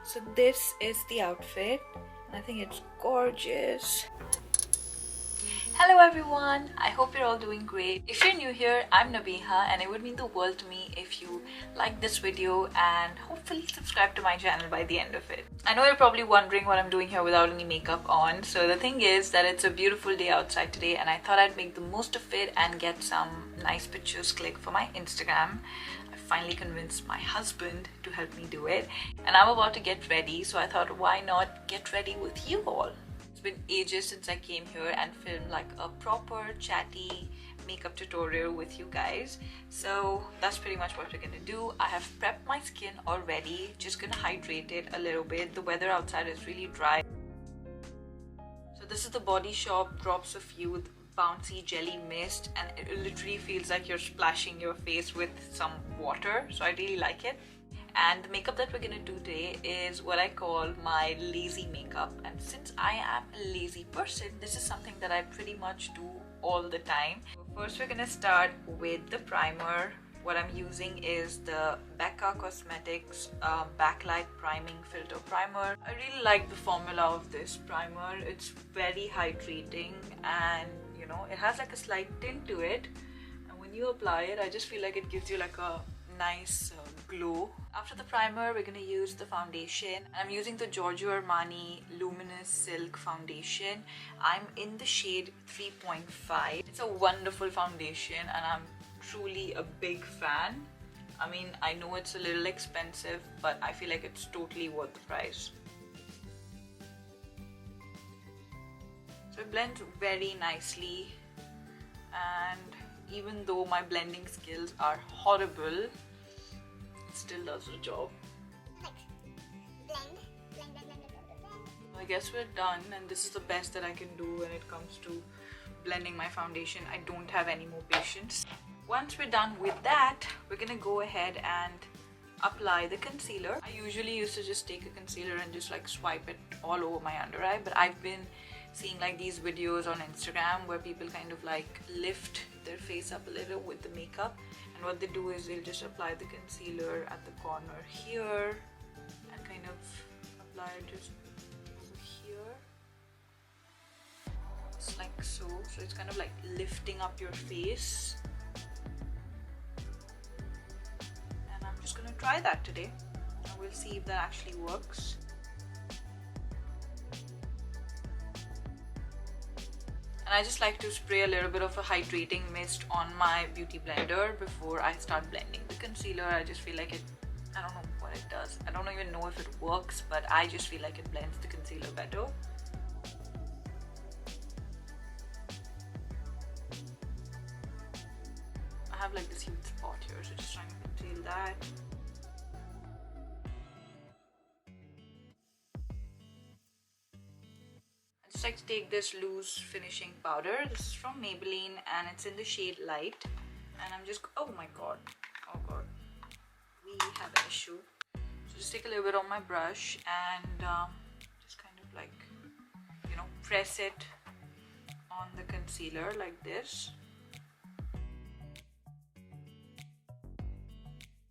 So this is the outfit. I think it's gorgeous. Hello everyone, I hope you're all doing great. If you're new here, I'm Nabiha and it would mean the world to me if you like this video and hopefully subscribe to my channel by the end of it. I know you're probably wondering what I'm doing here without any makeup on. So the thing is that it's a beautiful day outside today and I thought I'd make the most of it and get some nice pictures clicked for my Instagram. I finally convinced my husband to help me do it and I'm about to get ready, so I thought why not get ready with you all. It's been ages since I came here and filmed like a proper chatty makeup tutorial with you guys. So that's pretty much what we're gonna do. I have prepped my skin already, just gonna hydrate it a little bit. The weather outside is really dry. So this is the Body Shop Drops of Youth Bouncy Jelly Mist, and it literally feels like you're splashing your face with some water, so I really like it. And the makeup that we're gonna do today is what I call my lazy makeup, and since I am a lazy person, this is something that I pretty much do all the time. First we're gonna start with the primer. What I'm using is the Becca Cosmetics Backlight Priming Filter Primer. I really like the formula of this primer. It's very hydrating and you know, it has like a slight tint to it, and when you apply it, I just feel like it gives you like a nice glow. After the primer, we're gonna use the foundation. I'm using the Giorgio Armani Luminous Silk Foundation. I'm in the shade 3.5. It's a wonderful foundation and I'm truly a big fan. I mean, I know it's a little expensive, but I feel like it's totally worth the price. So it blends very nicely, and even though my blending skills are horrible, it still does the job. I guess we're done, and this is the best that I can do when it comes to blending my foundation. I don't have any more patience. Once we're done with that, we're gonna go ahead and apply the concealer. I usually used to just take a concealer and just like swipe it all over my under eye, but I've been seeing like these videos on Instagram where people kind of like lift their face up a little with the makeup, and what they do is they'll just apply the concealer at the corner here and kind of apply it just over here, just like so. So it's kind of like lifting up your face, and I'm just gonna try that today and we'll see if that actually works. And I just like to spray a little bit of a hydrating mist on my beauty blender before I start blending the concealer. I just feel like it, I don't know what it does. I don't even know if it works, but I just feel like it blends the concealer better. I have like this huge spot here, so just trying to conceal that. I just like to take this loose finishing powder. This is from Maybelline and it's in the shade Light. And I'm just, oh my god, we have an issue. So just take a little bit on my brush and just kind of like, you know, press it on the concealer like this.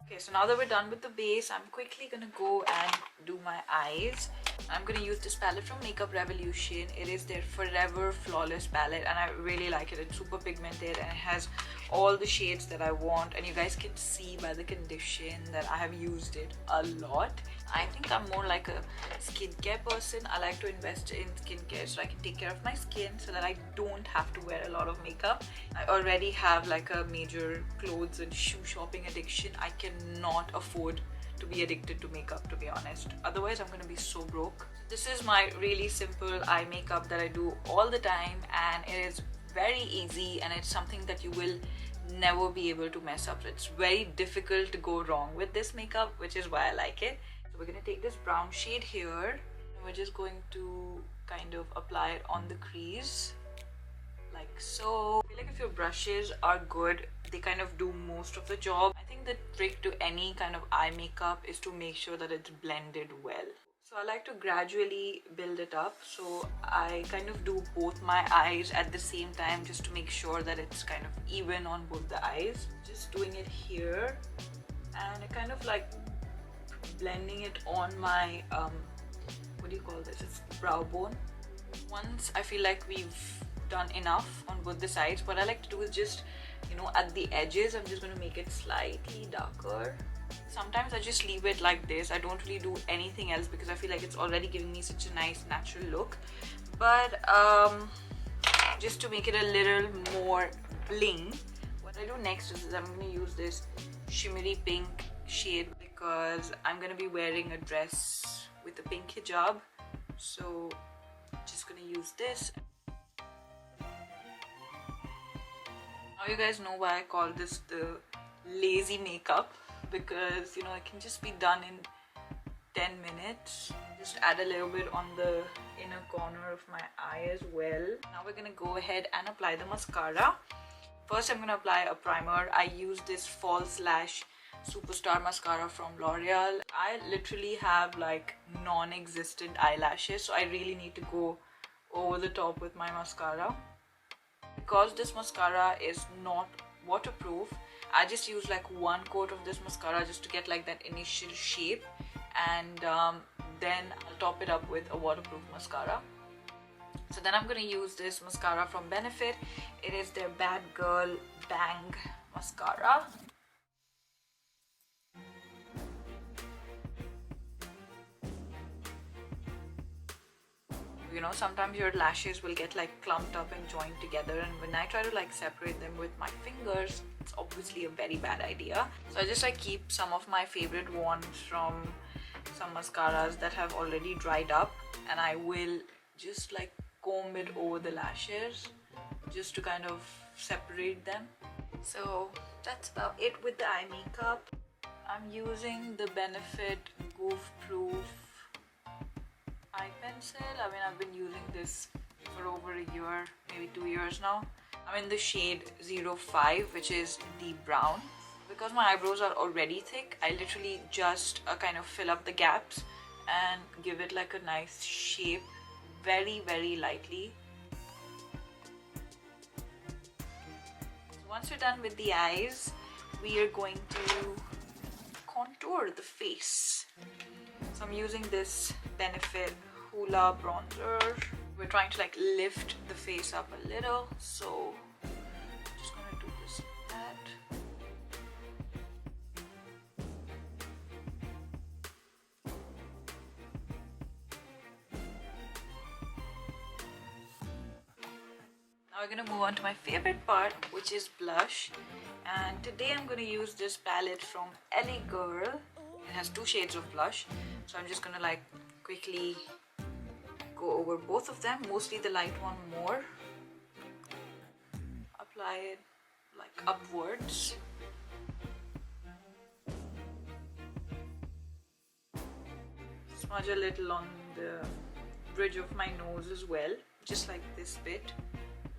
Okay, so now that we're done with the base, I'm quickly gonna go and do my eyes. I'm gonna use this palette from Makeup Revolution. It is their Forever Flawless palette and I really like it. It's super pigmented and it has all the shades that I want, and you guys can see by the condition that I have used it a lot. I think I'm more like a skincare person. I like to invest in skincare so I can take care of my skin so that I don't have to wear a lot of makeup. I already have like a major clothes and shoe shopping addiction. I cannot afford to be addicted to makeup, to be honest. Otherwise I'm gonna be so broke. This is my really simple eye makeup that I do all the time, and it is very easy and it's something that you will never be able to mess up. It's very difficult to go wrong with this makeup, which is why I like it. So we're gonna take this brown shade here and we're just going to kind of apply it on the crease like so. I feel like if your brushes are good, they kind of do most of the job. I think the trick to any kind of eye makeup is to make sure that it's blended well. So I like to gradually build it up, so I kind of do both my eyes at the same time just to make sure that it's kind of even on both the eyes. Just doing it here, and it kind of like blending it on my what do you call this, it's brow bone. Once I feel like we've done enough on both the sides, what I like to do is just, you know, at the edges I'm just going to make it slightly darker. Sometimes I just leave it like this. I don't really do anything else because I feel like it's already giving me such a nice natural look. But just to make it a little more bling, what I do next is I'm going to use this shimmery pink shade because I'm going to be wearing a dress with a pink hijab. So just going to use this. Now you guys know why I call this the lazy makeup, because you know it can just be done in 10 minutes. Just add a little bit on the inner corner of my eye as well. Now we're gonna go ahead and apply the mascara. First I'm gonna apply a primer. I use this False Lash Superstar mascara from L'Oreal. I literally have like non-existent eyelashes, so I really need to go over the top with my mascara. Because this mascara is not waterproof, I just use like one coat of this mascara just to get like that initial shape, and then I'll top it up with a waterproof mascara. So then I'm going to use this mascara from Benefit. It is their Bad Girl Bang mascara. You know, sometimes your lashes will get like clumped up and joined together, and when I try to like separate them with my fingers, it's obviously a very bad idea. So I just like keep some of my favorite ones from some mascaras that have already dried up, and I will just like comb it over the lashes just to kind of separate them. So that's about it with the eye makeup. I'm using the Benefit Goof Proof eye pencil. I mean, I've been using this for over a year, maybe 2 years now. I'm in the shade 05, which is deep brown. Because my eyebrows are already thick, I literally just kind of fill up the gaps and give it like a nice shape very, very lightly. So once we're done with the eyes, we are going to contour the face. So I'm using this Benefit Hoola bronzer. We're trying to like lift the face up a little, so I'm just gonna do this like that. Now we're gonna move on to my favorite part, which is blush. And today I'm gonna use this palette from LA Girl. It has 2 shades of blush, so I'm just gonna like quickly go over both of them, mostly the light one more. Apply it like upwards. Smudge a little on the bridge of my nose as well, just like this bit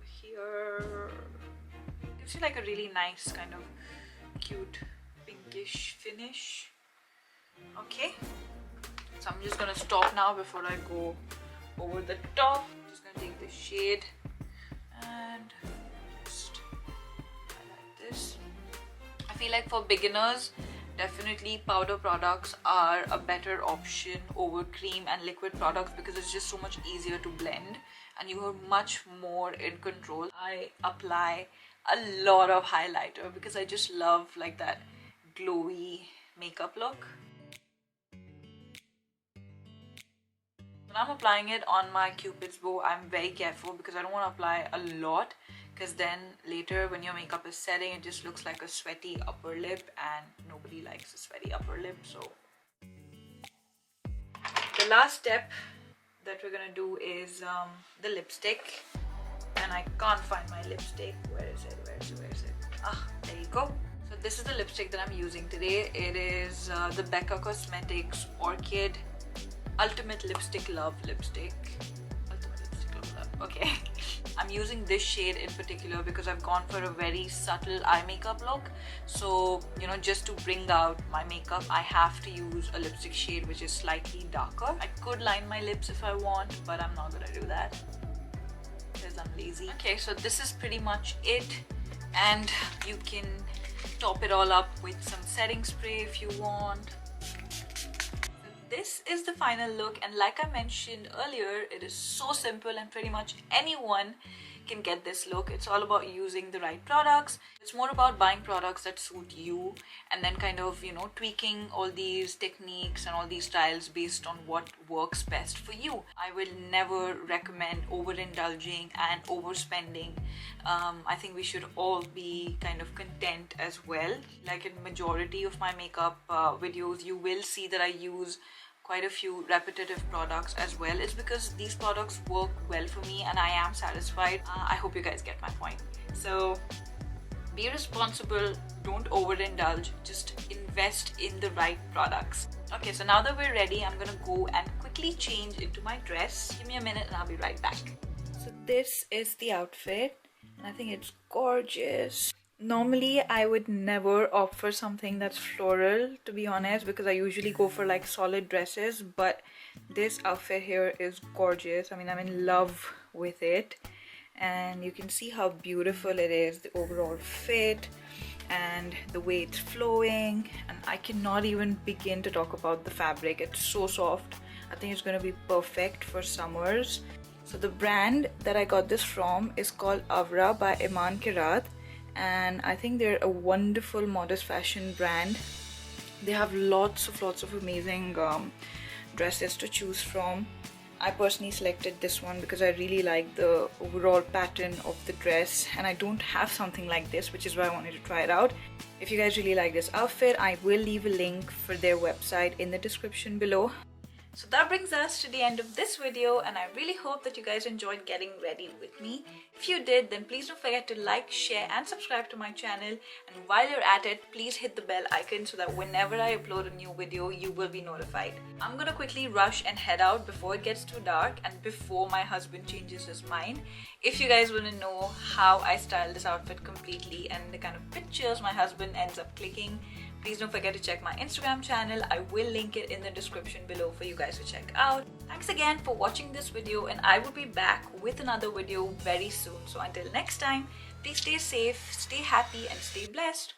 here. Gives you like a really nice kind of cute pinkish finish. Okay, so I'm just gonna stop now before I go over the top. I'm just gonna take this shade and just highlight this. I feel like for beginners, definitely powder products are a better option over cream and liquid products because it's just so much easier to blend and you are much more in control. I apply a lot of highlighter because I just love like that glowy makeup look. When I'm applying it on my Cupid's bow, I'm very careful because I don't want to apply a lot, because then later when your makeup is setting, it just looks like a sweaty upper lip and nobody likes a sweaty upper lip. So the last step that we're gonna do is the lipstick, and I can't find my lipstick. Where is it? Where is it? Ah, there you go. So this is the lipstick that I'm using today. It is the Becca Cosmetics Orchid Ultimate Lipstick Love lipstick. Ultimate Lipstick Love. Okay. I'm using this shade in particular because I've gone for a very subtle eye makeup look. So, you know, just to bring out my makeup, I have to use a lipstick shade which is slightly darker. I could line my lips if I want, but I'm not gonna do that because I'm lazy. Okay, so this is pretty much it. And you can top it all up with some setting spray if you want. this is the final look, and like I mentioned earlier, it is so simple and pretty much anyone can get this look. It's all about using the right products. It's more about buying products that suit you and then kind of, you know, tweaking all these techniques and all these styles based on what works best for you. I will never recommend overindulging and overspending. I think we should all be kind of content as well. Like in majority of my makeup videos, you will see that I use quite a few repetitive products as well. It's because these products work well for me and I am satisfied. I hope you guys get my point. So be responsible, don't overindulge, just invest in the right products. Okay, so now that we're ready, I'm gonna go and quickly change into my dress. Give me a minute and I'll be right back. So this is the outfit and I think it's gorgeous. Normally I would never opt for something that's floral, to be honest, because I usually go for like solid dresses, but this outfit here is gorgeous. I mean, I'm in love with it and you can see how beautiful it is, the overall fit and the way it's flowing, and I cannot even begin to talk about the fabric. It's so soft. I think it's going to be perfect for summers. So the brand that I got this from is called Avra by Emaan Qirat, and I think they're a wonderful modest fashion brand. They have lots of amazing dresses to choose from. I personally selected this one because I really like the overall pattern of the dress, and I don't have something like this, which is why I wanted to try it out. If you guys really like this outfit, I will leave a link for their website in the description below. So that brings us to the end of this video, and I really hope that you guys enjoyed getting ready with me. If you did, then please don't forget to like, share and subscribe to my channel, and while you're at it, please hit the bell icon so that whenever I upload a new video, you will be notified. I'm gonna quickly rush and head out before it gets too dark and before my husband changes his mind. If you guys want to know how I styled this outfit completely and the kind of pictures my husband ends up clicking, please don't forget to check my Instagram channel. I will link it in the description below for you guys to check out. Thanks again for watching this video, and I will be back with another video very soon. So until next time, please stay safe, stay happy and stay blessed.